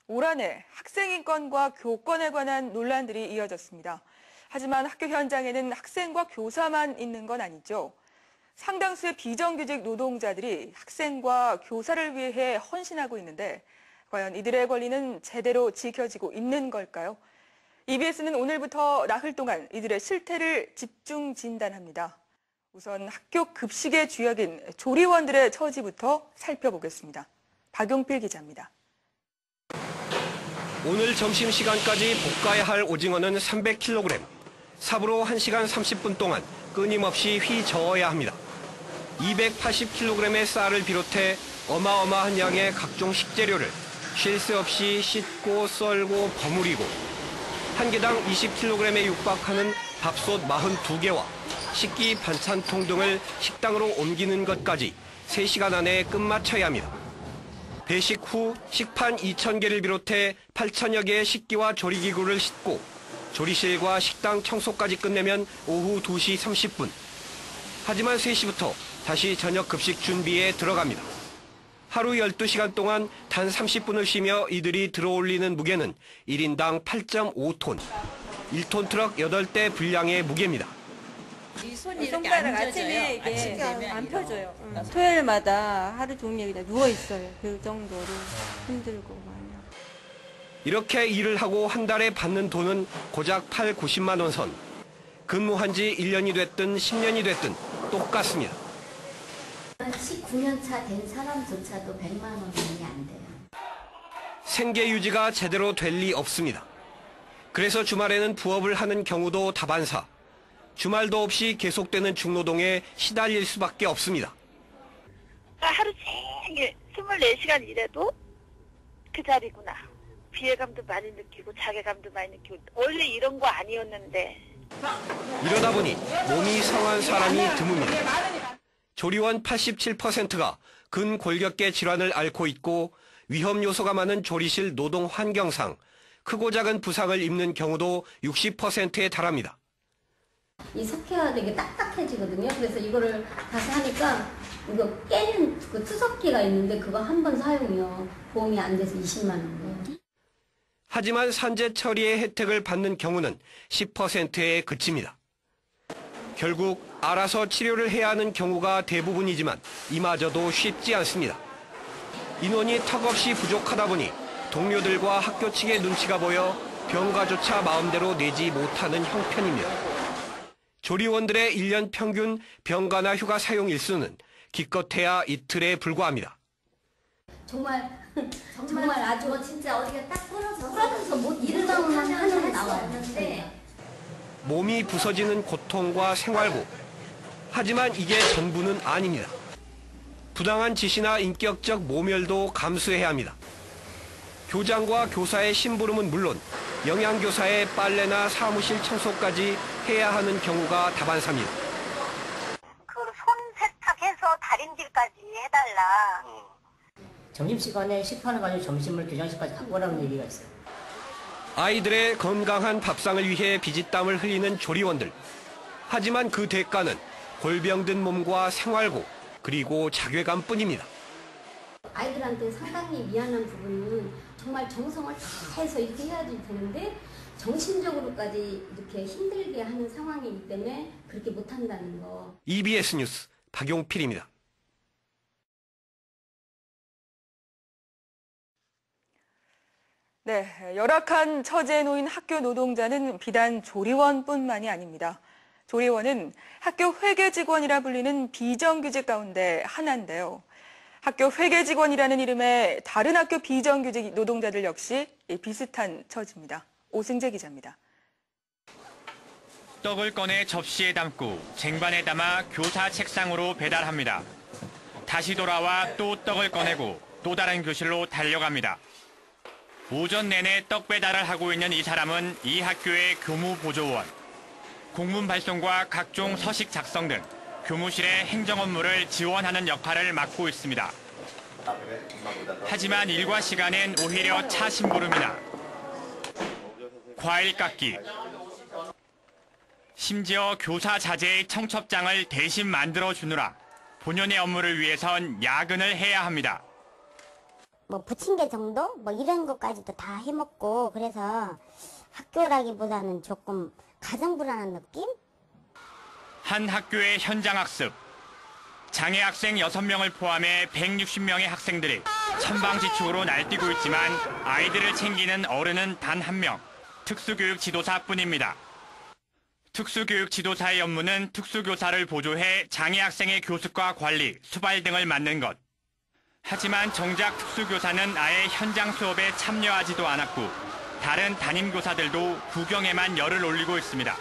올 한해 학생인권과 교권에 관한 논란들이 이어졌습니다. 하지만 학교 현장에는 학생과 교사만 있는 건 아니죠. 상당수의 비정규직 노동자들이 학생과 교사를 위해 헌신하고 있는데 과연 이들의 권리는 제대로 지켜지고 있는 걸까요? EBS는 오늘부터 나흘 동안 이들의 실태를 집중 진단합니다. 우선 학교 급식의 주역인 조리원들의 처지부터 살펴보겠습니다. 박용필 기자입니다. 오늘 점심시간까지 볶아야 할 오징어는 300kg. 삽으로 1시간 30분 동안 끊임없이 휘저어야 합니다. 280kg의 쌀을 비롯해 어마어마한 양의 각종 식재료를 쉴 새 없이 씻고 썰고 버무리고 한 개당 20kg에 육박하는 밥솥 42개와 식기 반찬통 등을 식당으로 옮기는 것까지 3시간 안에 끝마쳐야 합니다. 배식 후 식판 2,000개를 비롯해 8,000여 개의 식기와 조리기구를 싣고 조리실과 식당 청소까지 끝내면 오후 2시 30분. 하지만 3시부터 다시 저녁 급식 준비에 들어갑니다. 하루 12시간 동안 단 30분을 쉬며 이들이 들어올리는 무게는 1인당 8.5톤. 1톤 트럭 8대 분량의 무게입니다. 이 손이 이렇게 안 펴져요. 아침에 안 펴져요. 토요일마다 하루 종일 그냥 누워 있어요. 그 정도로 힘들고 많이. 이렇게 일을 하고 한 달에 받는 돈은 고작 8, 90만 원 선. 근무한 지 1년이 됐든 10년이 됐든 똑같습니다. 19년 차 된 사람조차도 100만 원이 안 돼요. 생계 유지가 제대로 될 리 없습니다. 그래서 주말에는 부업을 하는 경우도 다반사. 주말도 없이 계속되는 중노동에 시달릴 수밖에 없습니다. 하루 종일 24시간 일해도 그 자리구나. 피해감도 많이 느끼고 자괴감도 많이 느끼고 원래 이런 거 아니었는데. 이러다 보니 몸이 상한 사람이 드뭅니다. 조리원 87%가 근골격계 질환을 앓고 있고 위험 요소가 많은 조리실 노동 환경상 크고 작은 부상을 입는 경우도 60%에 달합니다. 이 석회가 되게 딱딱해지거든요. 그래서 이거를 다시 하니까 이거 깨는 그 투석기가 있는데 그거 한 번 사용이요. 보험이 안 돼서 20만 원이에요. 하지만 산재 처리의 혜택을 받는 경우는 10%에 그칩니다. 결국 알아서 치료를 해야 하는 경우가 대부분이지만 이마저도 쉽지 않습니다. 인원이 턱없이 부족하다 보니 동료들과 학교 측의 눈치가 보여 병가조차 마음대로 내지 못하는 형편입니다. 조리원들의 1년 평균 병가나 휴가 사용 일수는 기껏해야 이틀에 불과합니다. 정말 아주 진짜 어디가 딱 부러져서 못 일어나면 하는 나왔는데 몸이 부서지는 고통과 생활고. 하지만 이게 전부는 아닙니다. 부당한 지시나 인격적 모멸도 감수해야 합니다. 교장과 교사의 심부름은 물론 영양교사의 빨래나 사무실 청소까지 해야 하는 경우가 다반사입니다. 그 손 세탁해서 다림질까지 해달라. 점심시간에 식판을 가지고 점심을 교장실까지 갖고 오라는 얘기가 있어요. 아이들의 건강한 밥상을 위해 비지땀을 흘리는 조리원들. 하지만 그 대가는 골병든 몸과 생활고 그리고 자괴감뿐입니다. 아이들한테 상당히 미안한 부분은 정말 정성을 다해서 이렇게 해야지 되는데 정신적으로까지 이렇게 힘들게 하는 상황이기 때문에 그렇게 못한다는 거. EBS 뉴스 박용필입니다. 네, 열악한 처지에 놓인 학교 노동자는 비단 조리원뿐만이 아닙니다. 조리원은 학교 회계 직원이라 불리는 비정규직 가운데 하나인데요. 학교 회계 직원이라는 이름의 다른 학교 비정규직 노동자들 역시 비슷한 처지입니다. 오승재 기자입니다. 떡을 꺼내 접시에 담고 쟁반에 담아 교사 책상으로 배달합니다. 다시 돌아와 또 떡을 꺼내고 또 다른 교실로 달려갑니다. 오전 내내 떡 배달을 하고 있는 이 사람은 이 학교의 교무보조원. 공문 발송과 각종 서식 작성 등 교무실의 행정 업무를 지원하는 역할을 맡고 있습니다. 하지만 일과 시간엔 오히려 차 심부름이나 과일 깎기, 심지어 교사 자제의 청첩장을 대신 만들어 주느라 본연의 업무를 위해선 야근을 해야 합니다. 뭐 부침개 정도? 뭐 이런 것까지도 다 해먹고 그래서 학교라기보다는 조금 가정 불안한 느낌? 한 학교의 현장 학습. 장애 학생 6명을 포함해 160명의 학생들이 천방지축으로 날뛰고 있지만 아이들을 챙기는 어른은 단 한 명, 특수교육 지도사뿐입니다. 특수교육 지도사의 업무는 특수교사를 보조해 장애 학생의 교습과 관리, 수발 등을 맡는 것. 하지만 정작 특수교사는 아예 현장 수업에 참여하지도 않았고 다른 담임교사들도 구경에만 열을 올리고 있습니다.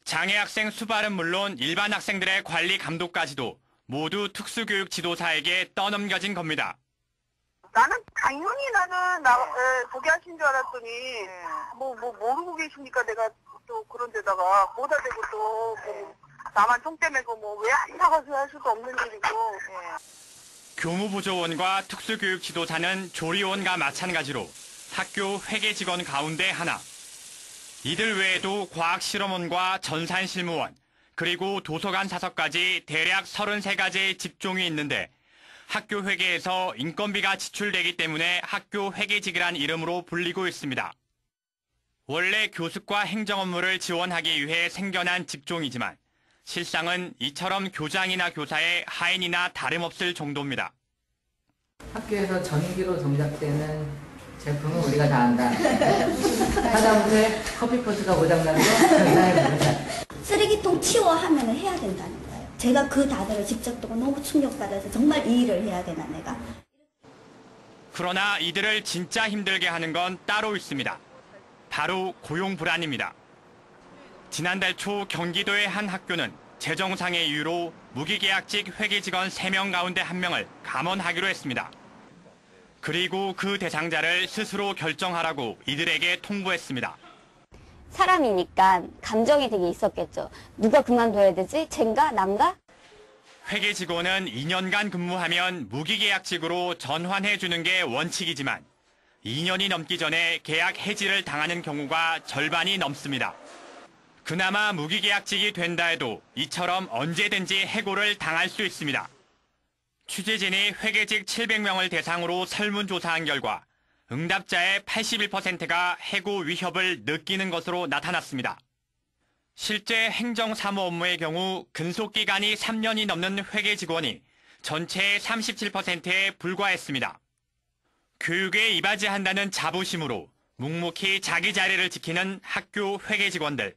장애 학생 수발은 물론 일반 학생들의 관리 감독까지도 모두 특수교육 지도사에게 떠넘겨진 겁니다. 나는 당연히 보게 하신 줄 알았더니 뭐 모르고 계시니까 내가 또 그런 데다가 보다 대고 또 나만 똥 때매고 뭐 왜 안 나가서 할 수도 없는 일이고. 교무부조원과 특수교육 지도사는 조리원과 마찬가지로 학교 회계 직원 가운데 하나. 이들 외에도 과학실험원과 전산실무원, 그리고 도서관 사서까지 대략 33가지의 직종이 있는데 학교 회계에서 인건비가 지출되기 때문에 학교 회계직이란 이름으로 불리고 있습니다. 원래 교습과 행정 업무를 지원하기 위해 생겨난 직종이지만 실상은 이처럼 교장이나 교사의 하인이나 다름없을 정도입니다. 학교에서 전기로 동작되는 제품은 우리가 다 안다. 하다못해 커피포트가 고장나도 전사해 모른다. 쓰레기통 치워 하면 해야 된다는 거예요. 제가 그 다들을 직접 보고 너무 충격받아서 정말 이 일을 해야 되나 내가. 그러나 이들을 진짜 힘들게 하는 건 따로 있습니다. 바로 고용 불안입니다. 지난달 초 경기도의 한 학교는 재정상의 이유로 무기계약직 회계직원 3명 가운데 1명을 감원하기로 했습니다. 그리고 그 대상자를 스스로 결정하라고 이들에게 통보했습니다. 사람이니까 감정이 되게 있었겠죠. 누가 그만둬야 되지? 쟨가? 난가? 회계 직원은 2년간 근무하면 무기계약직으로 전환해주는 게 원칙이지만 2년이 넘기 전에 계약 해지를 당하는 경우가 절반이 넘습니다. 그나마 무기계약직이 된다 해도 이처럼 언제든지 해고를 당할 수 있습니다. 취재진이 회계직 700명을 대상으로 설문조사한 결과 응답자의 81%가 해고 위협을 느끼는 것으로 나타났습니다. 실제 행정사무 업무의 경우 근속기간이 3년이 넘는 회계 직원이 전체의 37%에 불과했습니다. 교육에 이바지한다는 자부심으로 묵묵히 자기 자리를 지키는 학교 회계 직원들.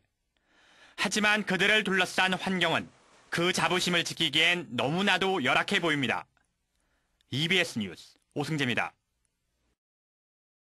하지만 그들을 둘러싼 환경은 그 자부심을 지키기엔 너무나도 열악해 보입니다. EBS 뉴스 오승재입니다.